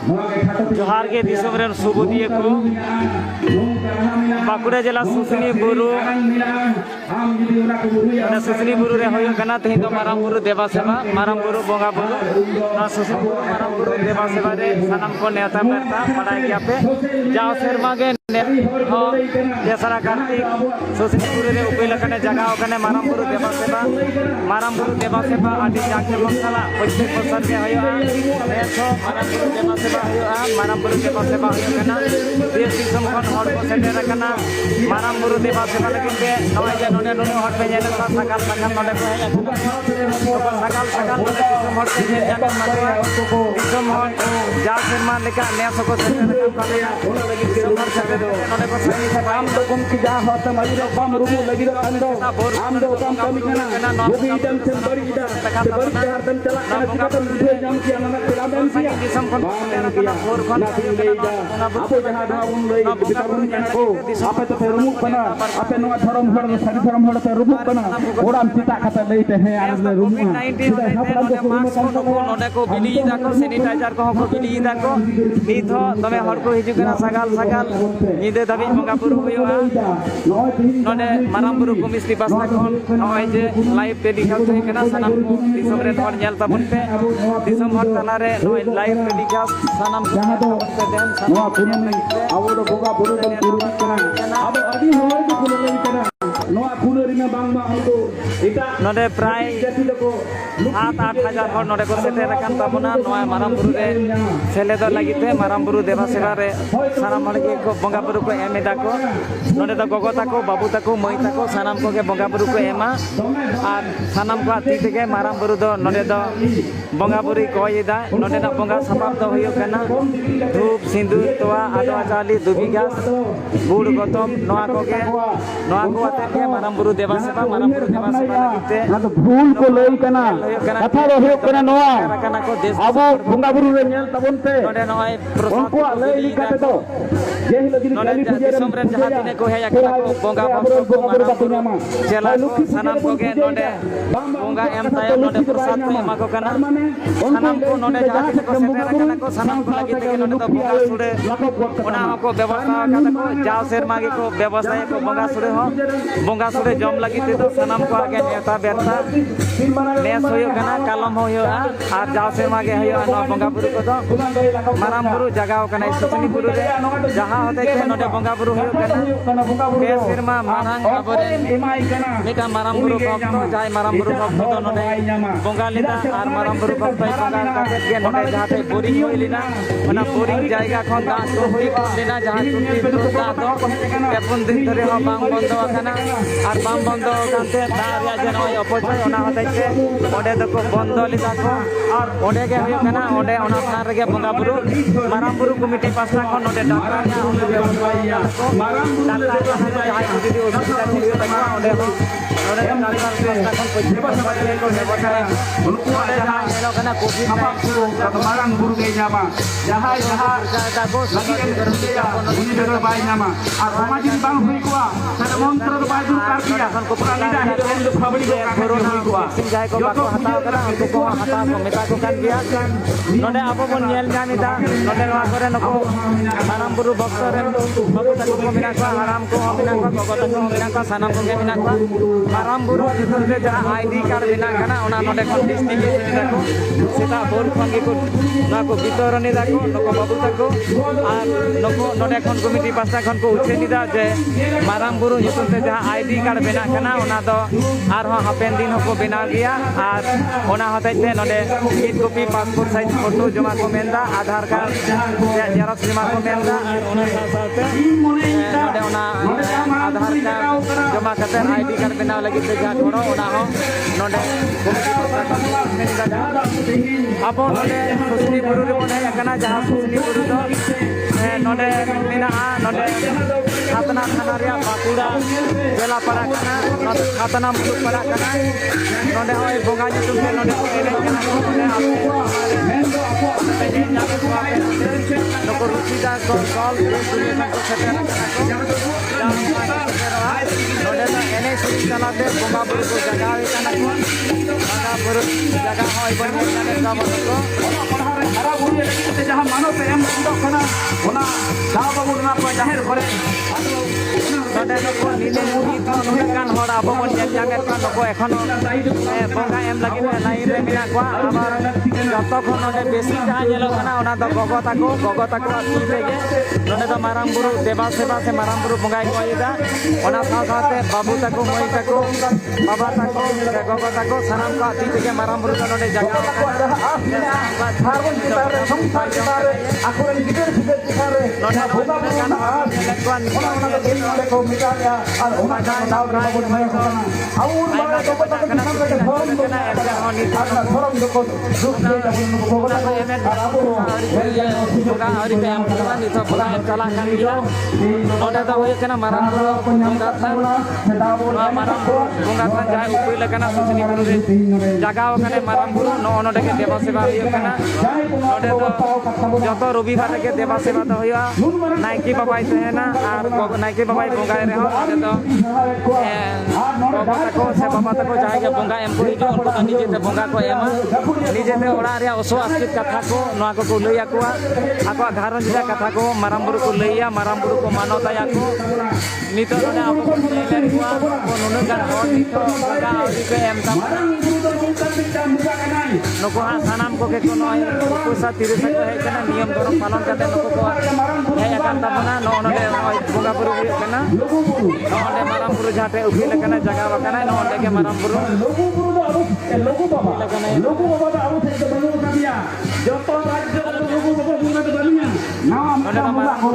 जोहार के दिसम रेन सुबुदिये को बाकुड़ा जिला सुसनी बुरु सुसनी बुरु रे होयो कना तही तो माराम बुरु देवा सेवा माराम बुरु बोंगा बुरु ना सुसनी बुरु माराम बुरु देवा सेवा रे सनम को नेता बेता पढ़ाई किया पे जाओ शर्मा के जैसा कार्तिक सुसनी बुरु रे उपेल कने जगह कने माराम बुरु देवा सेवा आदि जाके मसाला 25% के होयो नेसो माराम बुरु देवा सेवा होयो कना देश दिसम खन हर को सेटर कना माराम बुरु देवा सेवा लगिन पे नय जे नोने नोने हट पे जेने सकाल नोने पे सकाल नोने दिसम हट पे जेने जाके माते दिसम हट जा शर्मा लेका नेस को सेटर कना दिसम हट सेटर नोने को सही काम तो कुम की जा होत मई रो बम रुमु लगी रो अंदो आम दो काम कमी कना गोबी इदम से बड़ी इदा बड़ी जहर तन चला कना चिकतम दुधे जम की अनना पिराबेन सिया दिसम खन कना फोर खन लेजा आपो जहां धाउन लई बिताबुन कना को आपे तो रुमु कना आपे नो धरम हड़ सरी धरम हड़ ते रुमु कना ओराम चिता खाता लेते हैं आर रुमु 19 नोने को बिली दा को सैनिटाइजर को बिली दा को नित हो तमे हड़ को हिजु कना सगाल निदे दाबी बंगा बुरु होयोआ नोने माराम बुरु को मिस्त्री पासना खन नय जे लाइव टेलीकास्ट होय कना सनम दिसम रे हड़ नेल ताबन पे दिसम हड़ ताला रे नय लाइव टेलीकास्ट सनम जहां दो नोआ पुनम आवो दो बोगा बुरु बन बुरु कना अब अभी होय तो कुल लई कना नोआ कुलरी में बांग बा हमको इटा नोडे प्राय 7-8,000 हड़ नोडे को सेटर रखन ताबना नोआ माराम बुरु रे सेले दो लागिते माराम बुरु देवा सेवा रे सानाम हड़ के को बंगा बुरु को एमेदा को नोडे दो गोगो ताको बाबू ताको मई ताको सानाम को के बंगा बुरु को एमा आर सानाम को आती तेगे माराम बुरु दो नोडे दो बंगा बुरु को इदा नोडे ना बंगा सपाप दो होयो कना धूप सिंदूर तोआ आदवा चाली दुबी गास गुड़ गतम नोआ को आते के माराम बुरु देवा सेवा लागिते ना तो भूल को लई कना कथा रो होयो कना नोआ आबो बंगा बुरु रे नेल ताबन पे नोडे नोय प्रसाद लई काते तो जेहि लगिन काली पूजा रे समरे जहां तिने को हेया कना को बंगा भक्त को माराम बुरु चेला को सनम को के नोडे बंगा एम ताय नोडे प्रसाद को एमा को कना सनम को नोडे जहां तिने को सेटर कना को सनम को लागिते के नोडे तो बंगा सुड़े ओना को व्यवस्था कता को जाव शर्मा के को व्यवस्था को बंगा सुड़े जम लागिते तो सनम को आगे नेता बेरता नेस होयो कना कालम होयो आर जाव शर्मा के होयो न बंगा बुरु को तो माराम बुरु जगाव कना सुसनी बुरु रे जहां होते के नोडे बंगा बुरु होयो कना बे शर्मा मारांग अबरे मेका माराम बुरु भक्त जाय माराम बुरु भक्त तो नोडे बंगा लेदा आर माराम बुरु भक्त बंगा काते के नोडे जहाते बोरिंग होइलिना ओना बोरिंग जायगा खन दा तो होई लेना जहां टुटी दा तो पेपुन दिन धरे हो बांग बंद आकना आर बांग बंद काते दा रे जन होय अपचय ओना होते के ओडे दको बंद लिदा को आर ओडे के होय कना ओडे ओना थार रे बंगा बुरु माराम बुरु कमिटी पासना खन ओडे डाक्टर माराम डाक्टर जहां जुदी असुविधा होयो तको ओडे हो ओडे डाक्टर पासना खन पछे को नेबथाय उनको ओडे जहां हेलो कना कोविड माराम बुरु के जाबा जहां जादा को लगी करते उनी बेगर बाय नामा आ समाजिक बांग हुई कोआ सर मंत्र तो बाय दूर कर दिया को प्राणीदा है तो फबड़ी को कोरोना हुआ सिंजाय को बाको हटाव करा उनको को हटाव को मेता को कान गया नोडे आपो बन नेल जामिदा नोडे वा करे नको माराम बुरु भक्त रे बाबू तको को मिना को आराम को मिना को गोगो तको मिना को सनम को मिना को माराम बुरु जिते जहां आईडी कार्ड बिना कना ओना नोडे को डिस्ट्रिक्ट को सेता बोर फंगी को ना को वितरणी दा को नको बाबू तको आर नको नोडे खन कमिटी पासा खन को उछे निदा जे माराम बुरु जिते जहां आईडी कार्ड बिना कना ओना दो आर हो हापेन दिन को बिना गया आर ओना होते ते नोडे एक कॉपी पासपोर्ट साइज फोटो जमा को मेंदा आधार कार्ड जेरॉक्स जमा को मेंदा ओना साथे नोडे ओना आधार कार्ड जमा करते आईडी कार्ड बिना लगी ते जा छोड़ो ओना हो नोडे कमिटी पासा खन मेंदा आपो नोडे सुसनी बुरु रे बने कना जहां सुसनी बुरु दो नोडे मेना नोडे खातना थाना रे बाकुड़ा जिला पड़ा कना नोडे खातना मुलुक पड़ा कना नोडे होय बंगा जुतु से नोडे एने कना नोडे आपे नको रुचिदा को कॉल दुनिया को सेटर कना को नोडे एने सुरी चलाते बंगा बुरु को जगावे कना को बंगा बुरु जगह होय बन जाने का को hara buru lagi te jaha mano pe em undok kana ona da babu na pa jahir kore node ko nile itu nunekan hor abo bon jangan kan ko ekhono bonga em lagi lain re mena ko abar joto khon node besi jaha nyelo kana ona do gogo tako ti tege node do marang buru deba seba se marang buru bonga ko ida ona saate babu tako moi tako baba tako gogo tako sanam ko ti tege marang buru node jaga harbon kitare samsar kitare akuren gider kitare node boga kan lekwan ona ko mitanya al ona kan daw babu mai kana aur mara ko ta kana ke forum do na forum do ko rukte ta ko ko ko emet araburu boga hari pe am kan itu boga em kala kan dia node do hoye kana marang bonga tan marang bonga tan jai upui lekana susini buru jagaw kane marang buru no node ke deba seba hoye kana node do joto robibar ke deba seba do hoya naiki babai tehena ar naiki babai bonga re ho node do baba tako se baba tako jai ke bonga em ko hijo unko to nije te bonga ko ema nije te ora ria oso askit katha ko noa ko lei akwa akwa gharon jida katha ko marang buru ko leia marang buru ko manota ya ko nito node abo ko lei kuwa ko nunu kan hor nito bonga auri ke em tam noko sanam ko ke ko noi pusa 30 ko he kana niyam dorong palon kate noko ko he akan tabana no node bonga buru hu kana no node marang buru jate ubi lekana jaga wakana no node ke marang buru logo baba da abu te banu kabia joto rajyo logo baba bunga de balunya nam nama ko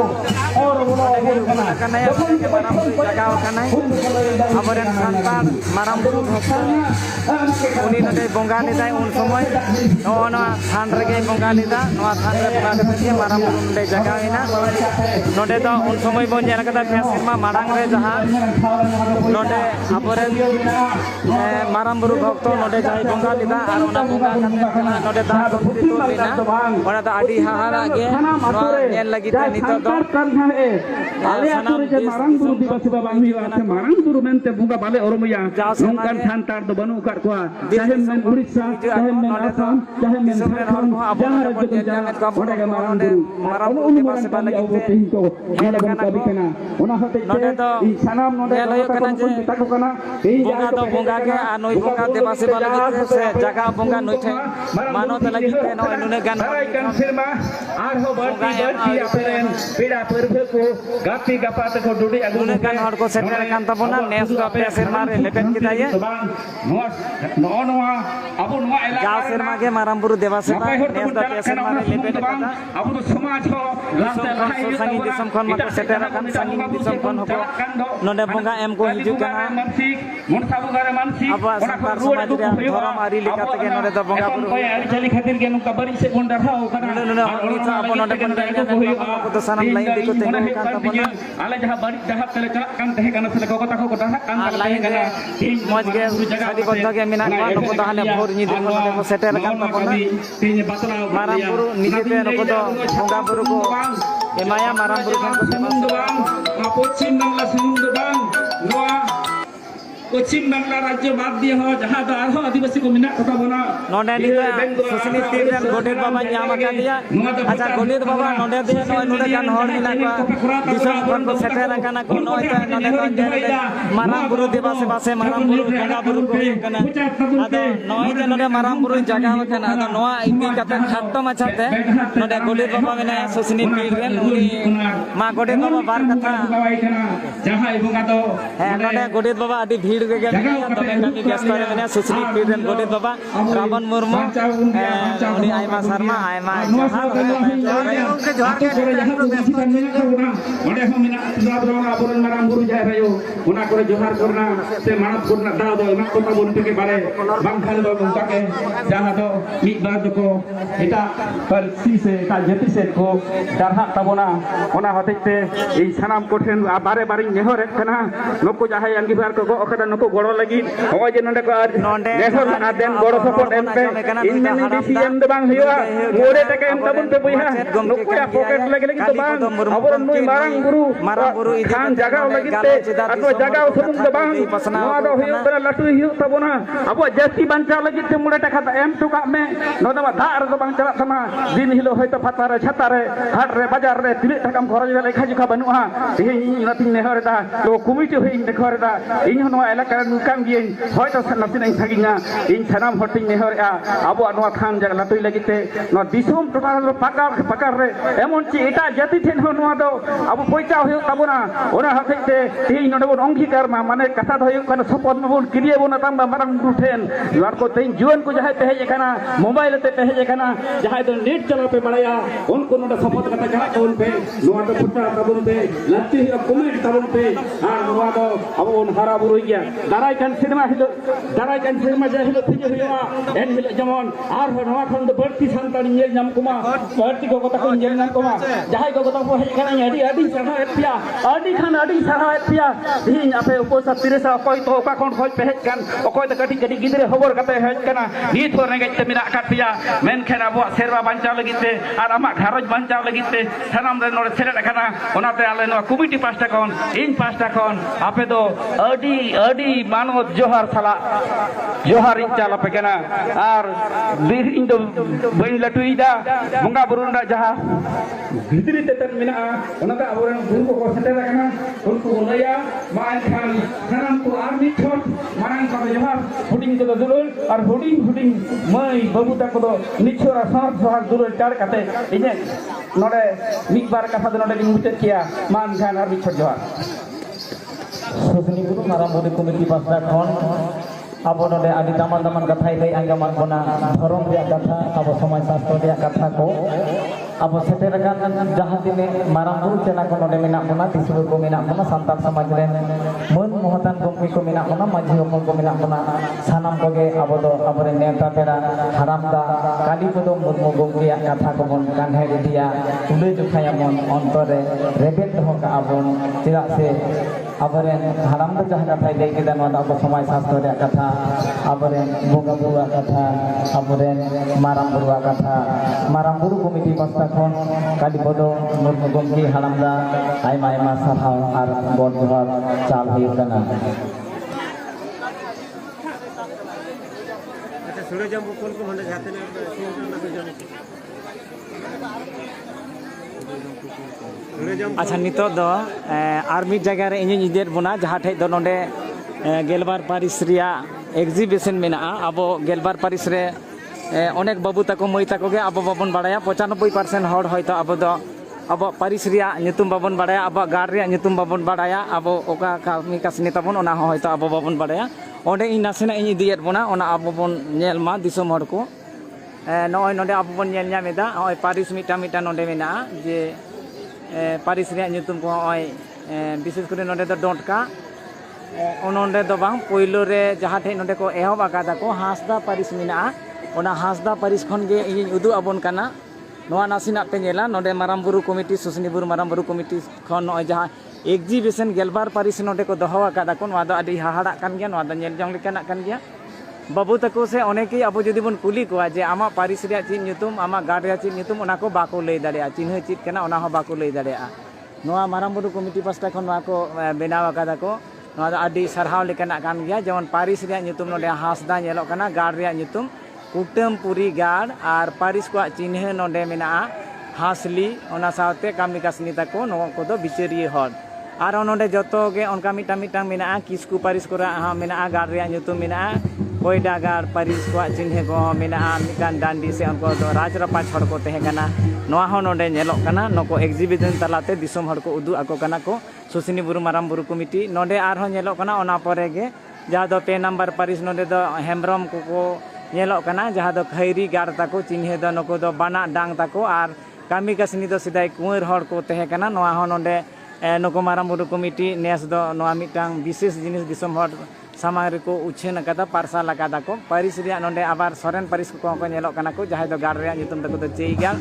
or bolo kana kana ya ke marang buru jaga wakana aboren santar marang buru uni node bonga nidai un somoy no than rege bonga nida no than re bonga kate marang buru node jaga ina node do un somoy bon jana kata pesma marang re jaha node aboren marang buru bhakto node jai bonga nida ar ona bonga kate node da bukti tulina ona da adi hahara ge no nel lagi ta nito do ale atore je marang buru divas babang hiwa se marang buru mente bunga bale oromoya nongkan thantar do banu kar kwa jahem men Odisha jahem men Assam jahem men Jharkhand jahan rajyo jangan ka ode ga marang buru marang buru divas bale abo tehinto ele ban ka bikena ona hote i sanam node kana je tako kana bonga do bonga ke anoi bonga divas bale se jaga bonga noite mano te lagi te no nune gan kan firma ar ho barti aperen peda perbe ko gapi gapa te ko dudi agu nune gan hor ko setter kan tabona nes do pe serma re lepet kita ye noa abu noa elaka ja serma ge marang buru deva seba nes do pe serma re lepet kita abu do samaj ho raste so sangi disam kon ma ko setter kan sangi disam kon hoko node bonga em ko hiju kana mansik mon sabu gare mansik aba santar samaj re thoram ari likate ge node do bonga buru ari jali khatir ge nuka bari se bondar ha kana nune honi ta apon node kon ko to sanam lain di ko tengo kan tabona ale jaha bari jaha tele kan teh kana sele ko ta ko dah kan lain ge moj ge sadi bodha ge mina ko no ko dahane bhor ni di ko ko setter kan tabona marang buru nije te no ko do bonga buru ko emaya marang buru kan ko bang Pochin Bangla Sindhu bang noa Pochin Bangla rajyo bad diye ho jaha da arho adibasi ko mina kota bona node dia susini tirjan godit baba nyam akan dia acha godit baba node dia no node kan hor mina ko disam kon ko setter kana ko no ita node kon jere marang buru deba se base marang buru bonga buru ko kana ado noi je node marang buru jaga kana ado noa iki kata khatto machate node godit baba mena susini tirjan uni ma godit baba bar katha jaha ibu kato node godit baba adi bhir ge ge tome kami ব্যস্ত re mena susini tirjan godit baba Raban Murmu uni Aima Sharma Aima Johar ke Johar ke ᱚᱸᱰᱮ ᱦᱚᱸ ᱢᱮᱱᱟᱜ ᱥᱩᱫᱷᱟ ᱵᱨᱚᱦᱢᱟ ᱟᱵᱚᱨᱮᱱ ᱢᱟᱨᱟᱝ ᱵᱩᱨᱩ ᱡᱟᱦᱮᱨ ᱟᱭᱳ ᱚᱱᱟ ᱠᱚᱨᱮ ᱡᱚᱦᱟᱨ ᱠᱚᱨᱮᱱᱟ ᱥᱮ ᱢᱟᱱᱚᱛ ᱠᱚᱨᱮᱱᱟ ᱫᱟᱣ ᱫᱚ ᱮᱢᱟ ᱠᱚ ᱛᱟᱵᱚᱱ ᱯᱮ ᱵᱟᱲᱮ ᱵᱟᱝᱠᱷᱟᱱ ᱫᱚ ᱱᱚᱝᱠᱟ ᱜᱮ ᱡᱟᱦᱟᱸ ᱫᱚ ᱢᱤᱫ ᱵᱟᱨ ᱫᱚᱠᱚ ᱮᱴᱟᱜ ᱯᱟᱹᱨᱥᱤ ᱥᱮ ᱮᱴᱟᱜ ᱡᱟᱹᱛᱤ ᱥᱮᱫ ᱠᱚ ᱰᱟᱨᱦᱟᱜ ᱛᱟᱵᱚᱱᱟ ᱚᱱᱟ ᱦᱚᱛᱮᱡ ᱛᱮ ᱤᱧ ᱥᱟᱱᱟᱢ ᱠᱚᱴᱷᱮᱱ ᱵᱟᱨᱮ ᱵᱟᱨᱤᱧ ᱱᱮᱦᱚᱨᱮᱫ ᱠᱟᱱᱟ ᱱᱩᱠᱩ ᱡᱟᱦᱟᱸᱭ ᱟᱸᱜᱤᱵᱷᱟᱨ ᱠᱚ ᱜᱚᱜ ᱟᱠᱟᱫᱟ ᱠᱟᱱᱟ ᱱᱩᱠᱩ ᱜᱚᱲᱚ ᱞᱟᱹᱜᱤᱫ ᱱᱚᱜᱼᱚᱭ ᱡᱮ ᱱᱚᱰᱮ ᱠᱚ ᱱᱮᱦᱚᱨ ᱟᱫᱮᱱ ᱜᱚᱲᱚ ᱥᱚᱯᱚᱦᱚᱫ ᱮᱢ ᱯᱮ ᱤᱧ ᱢᱮᱱᱤᱧ ᱵᱤᱥᱤ ᱮᱢ ᱫᱚ ᱵᱟᱝ ᱦᱩᱭᱩᱜᱼᱟ 5 ᱴᱟᱠᱟ ᱮᱢ ᱛᱟᱵᱚᱱ ᱯᱮ ᱵᱚᱭᱦᱟ ᱱᱩᱠᱩᱭᱟᱜ ᱯᱚᱠᱮᱴ ᱞᱟᱹᱜᱤᱫ ᱫᱚ ᱵᱟᱝ ᱟᱵᱚᱨᱮᱱ ᱱᱩᱭ ᱢᱟᱨᱟᱝ ᱵᱩᱨᱩ ᱠᱷᱟᱱ ᱡᱟᱜᱟᱣ ᱞᱟᱹᱜᱤᱫ ᱛᱮ ᱟᱠᱚ ᱡᱟᱜᱟᱣ ᱥᱩᱢᱩᱝ ᱫᱚ ᱵᱟᱝ ᱱᱚᱣᱟ ᱫᱚ ᱦᱩᱭᱩᱜ ᱠᱟᱱᱟ ᱞᱟᱹᱴᱩᱭ ᱦᱩᱭᱩᱜ ᱛᱟᱵᱚᱱᱟ ᱟᱵᱚᱣᱟᱜ ᱡᱟᱹᱥᱛᱤ ᱵᱟᱧᱪᱟᱣ ᱞᱟᱹᱜᱤᱫ ᱛᱮ 5 ᱴᱟᱠᱟ ᱮᱢ ᱦᱚᱴᱚ ᱠᱟᱜ ᱢᱮ ᱱᱚᱣᱟ ᱫᱚ ᱫᱟᱜ ᱨᱮᱫᱚ ᱵᱟᱝ ᱪᱟᱞᱟᱜ ᱛᱟᱢᱟ ᱫᱤᱱ ᱦᱤᱞᱳᱜ ᱦᱚᱭᱛᱳ ᱯᱟᱛᱟ ᱨᱮ ᱪᱷᱟᱛᱟ ᱨᱮ ᱦᱟᱴ ᱨᱮ ᱵᱟᱡᱟᱨ ᱨᱮ ᱛᱤᱱᱟᱹᱜ ᱴᱟᱠᱟᱢ ᱠᱷᱚᱨᱚᱪ ᱮᱫᱟ ᱞᱮᱠᱷᱟ ᱡᱚᱠᱷᱟ ᱵᱟᱹᱱᱩᱜᱼᱟ ᱛᱮᱦᱮᱧ ᱤᱧ ᱚᱱᱟᱛᱤᱧ ᱱᱮᱦᱚᱨᱮᱫᱟ ᱛᱚ ᱠᱚᱢᱤᱴᱤ ᱦᱚᱸ ᱤᱧ ᱱᱮᱦᱚᱨᱮᱫᱟ ᱤᱧ ᱦᱚᱸ ᱱᱚᱣᱟ ᱮᱞᱟᱠᱟ ᱨᱮᱱ ᱠᱟᱱ ᱜᱤᱭᱟᱹᱧ ᱦᱚᱭᱛᱳ ᱱᱟᱥᱮᱱᱟᱜ ᱤᱧ ᱥᱟᱺᱜᱤᱧᱟ ᱤᱧ ᱥᱟᱱᱟᱢ ᱦᱚᱲ ᱴᱷᱮᱱ ᱱᱮᱦᱚᱨᱮᱫᱼᱟ ᱟᱵᱚᱣᱟᱜ ᱱᱚᱣᱟ ᱛᱷᱟᱱ ᱡᱟᱭᱜᱟ ᱞᱟᱹᱴᱩᱭ ᱞᱟᱹᱜᱤᱫ ᱛᱮ ᱱᱚᱣᱟ ᱫᱤᱥᱚᱢ ᱴᱚᱴᱷᱟ ᱨᱮ ᱯᱟᱠᱟᱲ ᱨᱮ ᱮᱢᱚᱱ ᱪᱮ ᱮᱴᱟᱜ ᱡᱟᱹᱛᱤ ᱴᱷᱮᱱ ᱦᱚᱸ ᱱᱚᱣᱟ ᱫᱚ ᱟᱵᱚ ᱯᱚᱭᱪᱟᱣ ᱦᱩᱭᱩᱜ ᱛᱟᱵᱚᱱᱟ ᱚᱱᱟ ᱦᱚᱛᱮᱡ ᱛᱮ ᱛᱮᱦᱮᱧ ᱱᱚᱰᱮ ᱵᱚᱱ ᱚᱝᱜᱤᱠᱟᱨ ᱢᱟ ᱢᱟᱱᱮ ᱠᱟᱛᱷᱟ ᱫᱚ ᱦᱩᱭᱩᱜ ᱠᱟᱱᱟ ᱥᱚᱯᱚᱫ ᱢᱟᱵᱚᱱ ᱠᱤᱨᱤᱭᱟ ᱵᱚᱱ ᱛᱟᱢ ᱢᱟᱨᱟᱝ ᱵᱩᱨᱩ ᱴᱷᱮᱱ ᱱᱚᱣᱟ ᱠᱚ ᱛᱮᱦᱮᱧ ᱡᱩᱣᱟᱹᱱ ᱠᱚ ᱡᱟᱦᱟᱸᱭ ᱯᱮ ᱦᱮᱡ ᱟᱠᱟᱱᱟ ᱢᱳᱵᱟᱭᱤᱞ ᱟᱛᱮ ᱯᱮ ᱦᱮᱡ ᱟᱠᱟᱱᱟ ᱡᱟᱦᱟᱸᱭ ᱫᱚ ᱱᱮᱴ ᱪᱟᱞᱟᱣ ᱯᱮ ᱵᱟᱲᱟᱭᱟ ᱩᱱᱠᱩ ᱱᱚᱰᱮ ᱥᱚᱯᱚᱫ ᱠᱟᱛᱮ ᱪᱟᱞᱟᱜ ᱛᱟᱵᱚᱱ ᱯᱮ ᱱᱚᱣᱟ ᱫᱚ ᱯᱷᱩᱴᱟᱹᱣ ᱛᱟᱵᱚᱱ ᱯᱮ ᱞᱟᱹᱠᱛᱤ ᱦᱩᱭᱩᱜᱼᱟ ᱠᱚᱢᱮᱱᱴ ᱛᱟᱵᱚᱱ ᱯᱮ ᱟᱨ ᱱᱚᱣᱟ ᱫᱚ ᱟᱵᱚ ᱵᱚᱱ ᱦᱟᱨᱟ ᱵᱩᱨᱩᱭ ᱜᱮᱭᱟ ᱫᱟᱨᱟᱭ ᱠᱟᱱ ᱥᱮᱨᱢᱟ ᱡᱮ ᱦᱤᱞᱳᱜ ᱯᱩᱡᱟᱹ ᱦᱩᱭᱩᱜᱼᱟ ᱮᱱ ᱦᱤᱞᱳᱜ ᱡᱮᱢᱚᱱ ᱟᱨᱦᱚᱸ ᱱᱚᱣᱟ ᱠᱷᱚᱱ ᱫᱚ ᱵᱟᱹᱲᱛᱤ ᱥᱟᱱᱛᱟᱲ ᱧᱮᱞ ᱧᱟᱢ ᱠᱚᱢᱟ ᱵᱟᱹᱲᱛᱤ ᱠᱚ ᱛᱟᱠᱚ ᱧᱮᱞ ᱧᱟᱢ ᱠᱚᱢᱟ ᱡᱟᱦᱟᱸᱭ ᱠᱚ ᱛᱟᱠᱚ ᱦᱮᱡ ᱟᱠᱟᱱᱟ ᱟᱹᱰᱤ ᱥᱟᱨᱦᱟᱣᱮᱫ ᱯᱮᱭᱟ ᱟᱹᱰᱤ ᱥᱟᱨᱦᱟᱣᱮᱫ ᱯᱮᱭᱟ ᱛᱮᱦᱮᱧ ᱟᱯᱮ ᱩᱯᱚᱥᱟ ᱛᱤᱨᱮᱥᱟ ᱚᱠᱚᱭ ᱛᱚ ᱚᱠᱟ ᱠᱷᱚᱱ ᱠᱷᱚᱡ ᱯᱮ ᱦᱮᱡ ᱠᱟᱱ ᱚᱠᱚᱭ ᱫᱚ ᱠᱟᱹᱴᱤᱡ ᱜᱤᱫᱽᱨᱟᱹ ᱦᱚᱵᱚᱨ ᱠᱟᱛᱮ ᱦᱮᱡ ᱠᱟᱱᱟ ᱱᱤᱛ ᱦᱚᱸ ᱨᱮᱸᱜᱮᱡ ᱛᱮ ᱢᱮᱱᱟᱜ ᱟᱠᱟᱫ ᱯᱮᱭᱟ ᱢᱮᱱᱠᱷᱟᱱ ᱟᱵᱚᱣᱟᱜ ᱥᱮᱨᱣᱟ ᱵᱟᱧᱪᱟᱣ ᱞᱟᱹᱜᱤᱫ ᱛᱮ ᱟᱨ ᱟᱢᱟᱜ ᱜᱷᱟᱨᱚᱸᱡᱽ ᱵᱟᱧᱪᱟᱣ ᱞᱟᱹᱜᱤᱫ ᱛᱮ ᱥᱟᱱᱟᱢ ᱨᱮ ᱱᱚᱰᱮ ᱥᱮᱞᱮᱫ ᱟᱠᱟᱱᱟ ᱚᱱᱟᱛᱮ ᱟᱞᱮ ᱱᱚᱣᱟ ᱠᱚᱢᱤᱴᱤ ᱯᱟᱥᱴᱟ ᱠᱷᱚᱱ ᱤᱧ ᱯᱟᱥᱴᱟ ᱠᱷᱚᱱ ᱟᱯᱮ ᱫᱚ ᱟᱹᱰᱤ ᱢᱟᱱᱚᱛ ᱡᱚᱦᱟᱨ ᱥᱟᱞᱟᱜ ᱡᱚᱦᱟᱨ ᱤᱧ ᱪᱟᱞ ᱟᱯᱮ ᱠᱟᱱᱟ ᱟᱨ ᱤᱧ ᱫᱚ ᱵᱟᱹᱧ ᱞᱟᱹᱴᱩᱭᱮᱫᱟ ᱵᱚᱸᱜᱟ ᱵᱩᱨᱩ ᱨᱮᱱᱟᱜ ᱡᱟᱦᱟᱸ ᱵᱷᱤᱛᱨᱤ ᱛᱮᱛᱮᱫ ᱢᱮᱱᱟᱜᱼᱟ ᱚᱱᱟᱛᱮ ᱟᱵᱚᱨᱮᱱ ᱜᱩᱨᱩ ᱠᱚᱠᱚ ᱥᱮᱴᱮᱨ ᱟᱠᱟᱱᱟ ᱩᱱᱠᱩ ᱠᱚ ᱞᱟᱹᱭᱟ ᱢᱟ ᱮᱱᱠᱷᱟᱱ ᱥᱟᱱᱟᱢ ᱠᱚ ᱟᱨ ᱢᱤᱫ ᱪᱷᱚᱴ ᱢᱟᱨᱟᱝ ᱠᱚᱫᱚ ᱡᱚᱦᱟᱨ ᱦᱩᱰᱤᱧ ᱠᱚᱫᱚ ᱫᱩᱞᱟᱹᱲ ᱟᱨ ᱦᱩᱰᱤᱧ ᱢᱟᱹᱭ ᱵᱟᱹᱵᱩ ᱛᱟᱠᱚ ᱫᱚ ᱱᱤᱪᱷᱚᱨᱟ ᱥᱚᱦᱟᱨ ᱫᱩᱞᱟᱹᱲ ᱪᱟᱲ ᱠᱟᱛᱮ ᱤᱧᱟᱹᱜ ᱱᱚᱰᱮ ᱢᱤᱫ ᱵᱟᱨ ᱠᱟᱛᱷᱟ ᱫᱚ ᱱᱚᱰᱮ ᱜᱤᱧ ᱢᱩᱪᱟᱹᱫ ᱠᱮᱭᱟ ᱢᱟ ᱮᱱᱠᱷᱟᱱ ᱟᱨ ᱢᱤᱫ ᱪᱷᱚᱴ ᱡᱚᱦᱟर ᱥᱩᱥᱱᱤ ᱵᱩᱨᱩ ᱢᱟᱨᱟᱝ ᱵᱩᱨᱩ ᱠᱚᱢᱤᱴᱤ ᱯᱟᱥᱴᱟ ᱠᱷᱚᱱ ᱟᱵᱚ ᱱᱚᱰᱮ ᱟᱹᱰᱤ ᱫᱟᱢᱟᱱ ᱠᱟᱛᱷᱟᱭ ᱞᱟᱹᱭ ᱟᱸᱡᱚᱢᱟᱫ ᱵᱚᱱᱟ ᱫᱷᱚᱨᱚᱢ ᱨᱮᱭᱟᱜ ᱠᱟᱛᱷᱟ ᱟᱵᱚ ᱥᱚᱢᱟᱡᱽ ᱥᱟᱥᱛᱨᱚ ᱨᱮᱭᱟᱜ ᱠᱟᱛᱷᱟ ko abo seter akan jahat ini marang buru cena ko node menak bona tisur ko menak bona santak samaj ren mun mohatan gompi ko menak bona maji hopon ko menak bona sanam ko ge abo do abore neta pera haram da kali ko do murmu gompi yak katha ko bon kanhe dia ule jokhaya mon ontore rebet ho ka abon tidak se abore haram da jaha katha lei keda no abo samaj sastro rek katha abore boga buru katha abore marang buru katha marang buru komiti pasta kon kali bodo murmu gompi haram da aima sarhaw ar bon johar chal huyuk kana सुरे जब कौन को Monday जाते हैं अच्छा नितो दो are mid जगह रे इᱧ इदेर बोना जहाँ ठे दो नोंडे गेलबार पारिस रिया एग्जिबिशन मेना आबो गेलबार पारिस रे अनेक बाबू तको मई तको गे आबो बाबन बाड़ाया 95% हॉड होयतो आबो दो आबो पारिस रिया nyutum बाबन बाड़ाया आबो गार रिया nyutum बाबन बाड़ाया आबो ओका कामी कासनी ताबन ओना होयतो आबो बाबन बाड़ाया ओंडे इन नासेना इन इदियत बोना ओना आबो बन नेल मा दिसोम हर को नय नोंडे आबो बन नेल ᱧᱟᱢᱮᱫᱟ ओय पारिस मिटा नोंडे मेना जे पारिस रिया nyutum को ओय विशेष करे नोंडे दो डोंटका ओनोंडे दो बांग पोइलो रे जहां ठे नोंडे को एहब आकादा को हासदा पारिस मेना ओना हासदा पारिस खन गे इन उदु आबन काना नोआ नासिना पे नेला नोंडे माराम बुरु कमिटी सुसनी बुरु माराम बुरु कमिटी खन नय जहां एग्जिबिशन गेलबार पारिस नोंडे को दोहो आकादा को नोआ दो आदि हाहाड़ा कान गया नोआ दो नेल जंग लेकाना कान गया बाबू तको से अनेके अब जुदी बन कुली को जे आमा पारिस रिया चिन nyutum आमा गाड रिया चिन nyutum ओना को बाको लई दाड़ेया चिन्ह चित कना ओना हो बाको लई दाड़ेया नोआ माराम बुरु कमिटी पास्टा खन नोआ को बेनाव आकादा को नोआ दो आदि सरहाव लेकाना कान गया जेमन पारिस रिया nyutum नोंडे हासदा नेलोक कना गाड रिया nyutum कुटमपुरी गाड आर पारिस को चिन्ह नोंडे मेना हासली ओना सावते कामी कासनी तको नो को दो बिचारिए हर आर नोंडे जतो गे ओनका मिटा मेना किसकु पारिस कोरा हा मेना गाड रिया nyutum मेना कोयडा गाड पारिस को चिन्ह को मेना मिटान डांडी से उनको दो राजरपा छड़ को तहे कना नोआ हो नोंडे नेलोक कना नको एग्जिबिशन तलाते दिसोम हर को उदु आको कना को सुसनी बुरु माराम बुरु कमिटी नोंडे आर हो नेलोक कना ओना परे गे जहाँ दो 2 नंबर पारिस नोंडे दो हेमब्रम को नेलोक कना जहाँ दो खैरी गाड ताको चिन्ह दो नको दो बाना डांग ताको आर कामी कासनी दो सिदाय कुंवर हर को तहे कना नोआ हो नोंडे नको माराम बुरु कमिटी नेस दो नोआ मिटांग विशेष जिनिस दिसोम हर सामांग रे को उछेन आकादा पार्सल आकादा को पारिस रिया नोंडे आबार सोरेन पारिस को नेलोक कना को जहाँ दो गाड रिया nyutum तको दो चेईगाल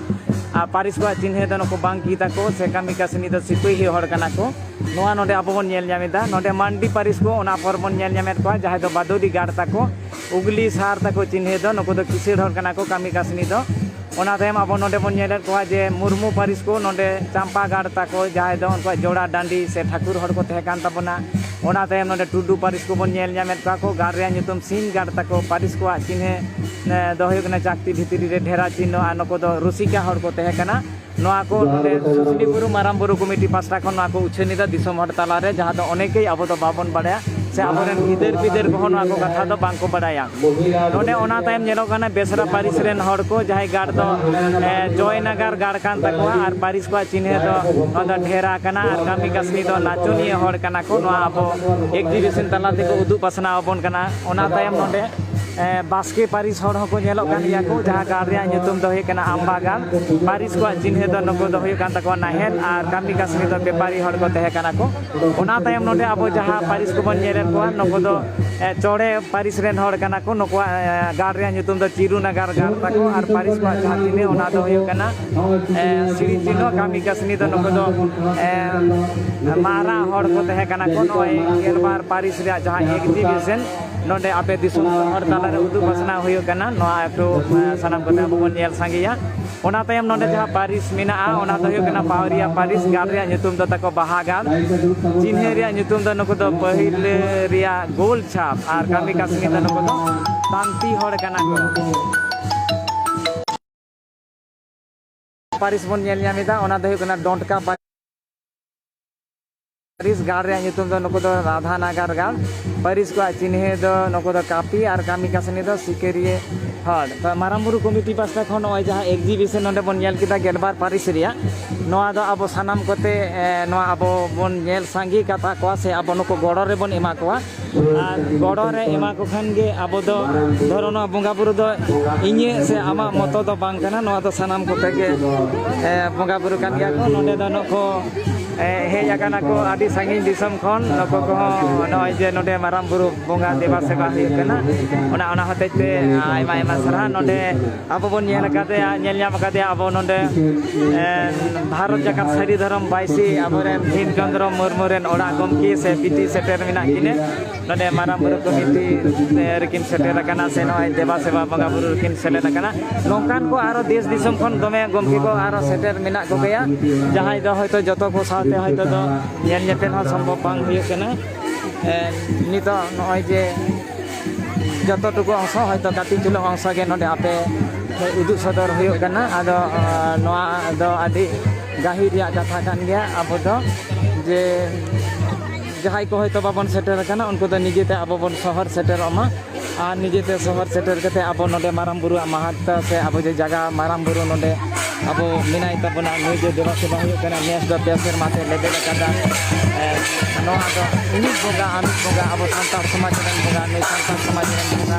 paris ko cinhe do noko bang kita ko se kami kasini do sipui hi hor kana ko noa node abo bon nyel nyamida node mandi paris ko ona por bon nyel nyamet ko jahe do badodi gar tako ugli sar tako cinhe do noko do kisir hor kana ko kami kasini do ona tayam abo node bon nyelet ko je murmu paris ko node champa gar tako jahe do onko joda dandi se thakur hor ko tekan tabona ona tayam node tudu paris ko bon nyel nyamet ko gar rea nyutum sin gar tako paris ko cinhe do hoyuk na jakti bhitiri re dhera chinno anoko do rusika hor ko tehekana noa ko node susni buru maram buru komiti pasta kon noa ko uchenida disom hor talare jaha do onekei abo do babon badaya se aboren gider bider ko noa ko katha do bang ko badaya node ona tayam nyelok kana besra paris ren hor ko jahay gar do joynagar gar kan takwa ar paris ko chinhe do oda dhera kana ar kami kasni do nachoniya hor kana ko noa abo exhibition talate ko udu pasna abon kana ona tayam node baske paris hor hoko nyelok kan ya ko jaha gar rea nyutum do hekana ambagan paris ko jinhe do noko do hoyuk kan takwa nahel ar kami kasni do bepari hor ko tehe kana ko ona tayam node abo jaha paris ko bon nyelen ko noko do chore paris ren hor kana ko noko gar rea nyutum do chiru nagar gar tako ar paris ko jaha tine ona do hoyuk kana siri chino kami kasni do noko do mara hor ko tehe kana ko noy gelbar paris rea jaha exhibition nonde ape disum hor talare udu pasna hoyuk kana noa ektu sanam kote abo bon nyel sangiya ona tayam nonde jaha paris minaa ona do hoyuk kana Pauria paris gar rea nyutum do tako bahagan jinhe rea nyutum do noko do pahil rea gol chap ar kami kasni do noko do tanti hor kana ko paris bon nyel nyamida ona do hoyuk kana dontka paris gar rea nyutum do noko do radhanagar gar paris ko cinhe do noko do kapi ar kami kasni do sikeriye hard to maramburu komiti pasta khon oi jaha exhibition nonde bon nyel kita gelbar paris ria noa do abo sanam kote noa abo bon nyel sangi kata ko se abo noko goro re bon ema ko ar goro re ema ko khan ge abo do dhorono bonga buru do inye se ama moto do bang kana noa do sanam kote ge bonga buru kan ya ko nonde do noko hej akana ko adi sangin disam khon noko ko noi je nonde maramburu bonga deba seba hu kana ona hotete aima sarah nonde abo bon nyel kate nyel nyam kate abo nonde bharat jakat sari dharam baisi aboren Bhim Chandra Murmu ren ora gomki se piti seter mina kine nonde maramburu komiti rekin seter kana se noi deba seba bonga buru rekin selen kana nongkan ko aro desh disam khon dome gomki ko aro seter mina ko gaya jahai do hoyto joto ko saute hoyto do nyel nyepel ho sombhob bang huyuk kana nito noi je joto tuku angso hoyto kati chulo angso ge nonde ape uduk sodor huyuk kana ado noa do adi gahir ya katha kan gya abo do je jahai ko hoyto babon seter kana unku do nijete abo bon sohor seter oma ar nijete sohor seter kate abo nonde maramburu mahatta se abo je jaga maramburu nonde abo minai tabona noi je deba seba huyuk kana nes do peser mate lebel kada noa do ini boga amit boga abo santar samaj ren boga nei santar samaj ren boga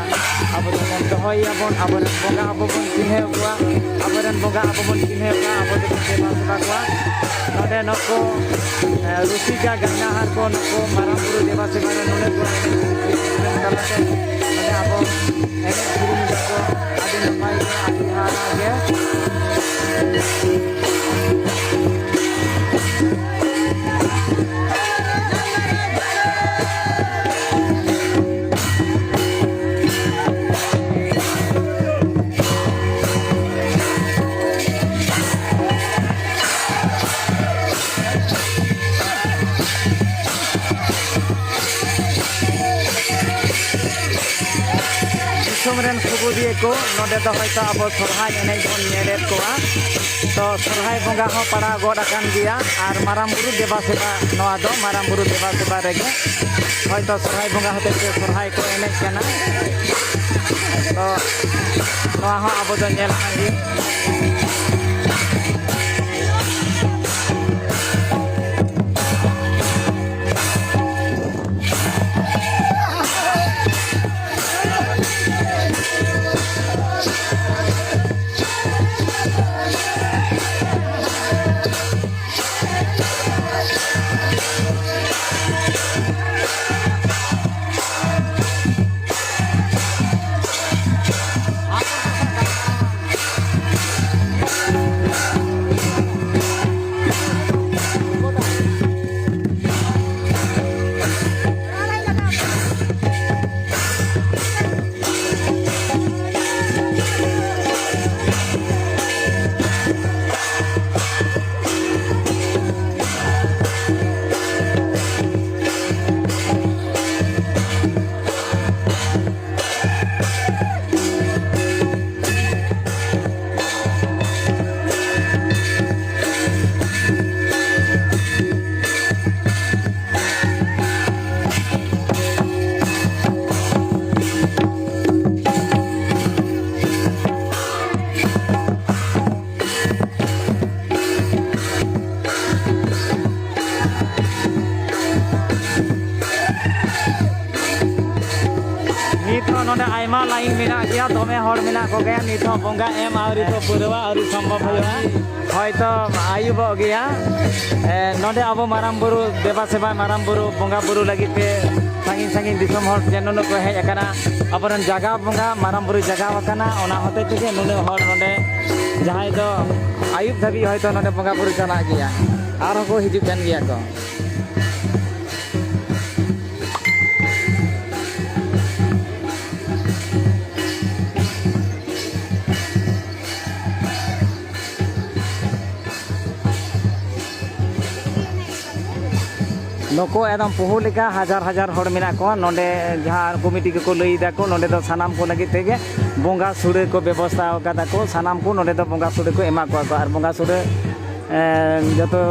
abo don dohoi abon abo ren boga abo bon cinhe gua abo ren boga abo bon cinhe gua abo do seba seba gua node noko rusika ganga har ko noko maramburu deba seba ren node ko talate node abo ene guru ko adi napai adi hara ge ren subudie ko node do hoyto abo sorhai enei bon nyelet koa to sorhai bonga ho pada god akan dia ar maramburu deba seba noa do maramburu deba seba rege hoyto sorhai bonga hote sorhai ko enei kana to noa ho abo do nyel sangi line मेना गया दमे हर मेना को गया नित बंगा M आउरी तो पुरवा आउरी संभव होया হয়তো আয়ুব গিয়া নদে আবো মারাম বুরু দেবা সেবা মারাম বুরু বঙ্গা বুরু লাগিতে সাঙ্গিন সাঙ্গিন দিসম হর যেন को হেজ আকানা আবরন জায়গা বঙ্গা মারাম বুরু জায়গা আকানা ওনা হতে থেকে নুনে হর নদে যাহাই তো আয়ুব ধাবি হয়তো নদে বঙ্গা বুরু চালা গিয়া আর হকো হিজুক কান গিয়া ko नको एकदम पुहु लेका हजार हजार हर मेना को नोंडे जहाँ कमिटी को लई दा को नोंडे दो सानाम को लगी तेगे बोंगा सुड़े को व्यवस्था कादा को सानाम को नोंडे दो बोंगा सुड़े को एमा को और बोंगा सुड़े जतो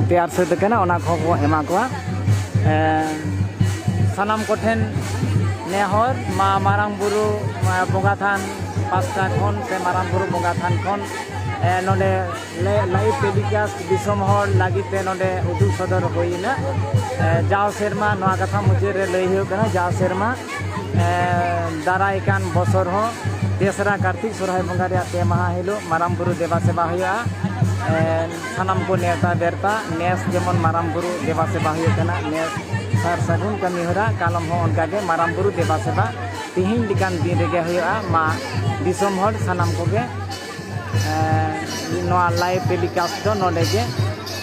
तैयार से देखे ना ओना को एमा को सानाम को ठेन नेहर मा मारांग बुरु बोंगा थान पास्ता खन से मारांग बुरु बोंगा थान खन नोंडे लाइव टेलीकास्ट दिसम हर लागिते नोंडे उदुग सदर होइना जाओ सेरमा नवा कथा मुझे रे लई हो कना जाओ सेरमा दाराय कान बसर हो तेसरा कार्तिक सोरहाय बंगा रे पे माहा हिलो माराम बुरु देवा सेवा होया सानाम को नेता बेरता नेस जेमन माराम बुरु देवा सेवा होया कना नेस सार सागुन कमी होरा कालम हो उनका के माराम बुरु देवा सेवा तिहिन लिकान दिन रेगे होया मा दिसम हर सानाम को के नवा लाइव टेलीकास्ट दो नोडे के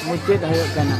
मुचेद होया कना